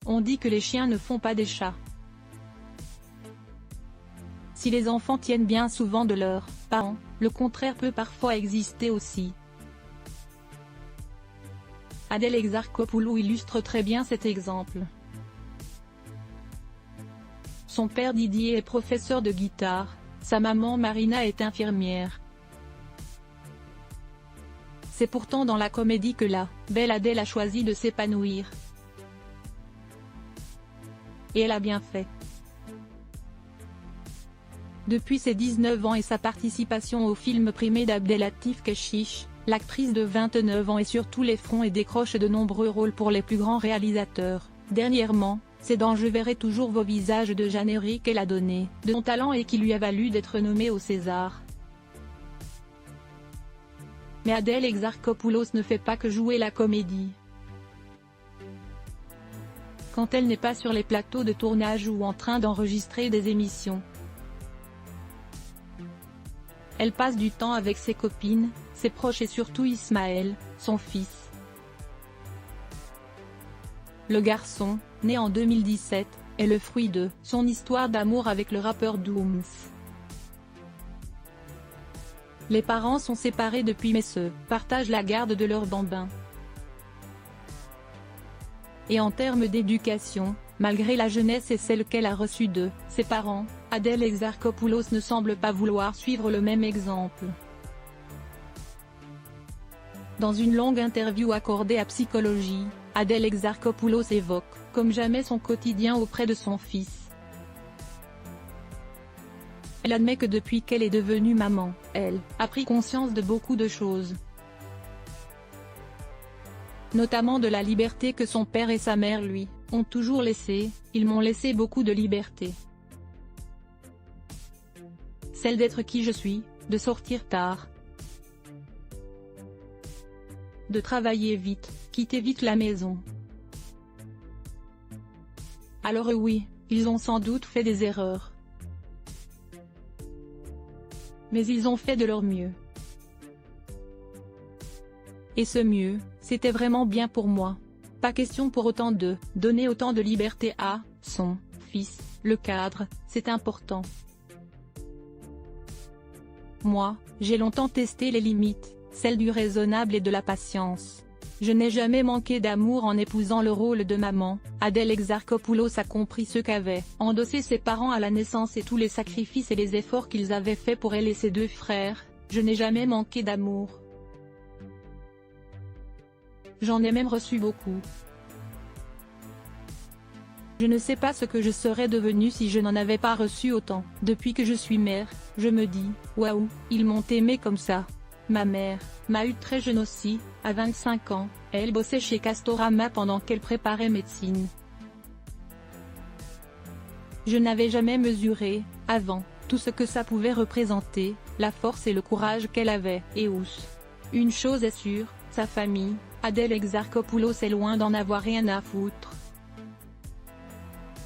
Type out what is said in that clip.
On dit que les chiens ne font pas des chats. Si les enfants tiennent bien souvent de leurs parents, le contraire peut parfois exister aussi. Adèle Exarchopoulos illustre très bien cet exemple. Son père Didier est professeur de guitare, sa maman Marina est infirmière. C'est pourtant dans la comédie que la belle Adèle a choisi de s'épanouir. Et elle a bien fait. Depuis ses 19 ans et sa participation au film primé d'Abdelatif Kechiche, l'actrice de 29 ans est sur tous les fronts et décroche de nombreux rôles pour les plus grands réalisateurs. Dernièrement, c'est dans Je verrai toujours vos visages de Jeanne Héric qu'elle a donné de son talent et qui lui a valu d'être nommée au César. Mais Adèle Exarchopoulos ne fait pas que jouer la comédie. Quand elle n'est pas sur les plateaux de tournage ou en train d'enregistrer des émissions, elle passe du temps avec ses copines, ses proches et surtout Ismaël, son fils. Le garçon, né en 2017, est le fruit de son histoire d'amour avec le rappeur Dooms. Les parents sont séparés depuis mais se partagent la garde de leur bambin. Et en termes d'éducation, malgré la jeunesse et celle qu'elle a reçue de ses parents, Adèle Exarchopoulos ne semble pas vouloir suivre le même exemple. Dans une longue interview accordée à Psychologie, Adèle Exarchopoulos évoque, comme jamais son quotidien auprès de son fils. Elle admet que depuis qu'elle est devenue maman, elle a pris conscience de beaucoup de choses. Notamment de la liberté que son père et sa mère lui ont toujours laissée, ils m'ont laissé beaucoup de liberté. Celle d'être qui je suis, de sortir tard, de travailler vite, quitter vite la maison. Alors oui, ils ont sans doute fait des erreurs. Mais ils ont fait de leur mieux. Et ce mieux, c'était vraiment bien pour moi. Pas question pour autant de donner autant de liberté à son fils. Le cadre, c'est important. Moi, j'ai longtemps testé les limites, celles du raisonnable et de la patience. Je n'ai jamais manqué d'amour en épousant le rôle de maman. Adèle Exarchopoulos a compris ce qu'avaient endossé ses parents à la naissance et tous les sacrifices et les efforts qu'ils avaient faits pour elle et ses deux frères. Je n'ai jamais manqué d'amour. J'en ai même reçu beaucoup. Je ne sais pas ce que je serais devenue si je n'en avais pas reçu autant. Depuis que je suis mère, je me dis, waouh, ils m'ont aimé comme ça. Ma mère m'a eu très jeune aussi, à 25 ans, et elle bossait chez Castorama pendant qu'elle préparait médecine. Je n'avais jamais mesuré, avant, tout ce que ça pouvait représenter, la force et le courage qu'elle avait, et ousse. Une chose est sûre, sa famille, Adèle Exarchopoulos est loin d'en avoir rien à foutre.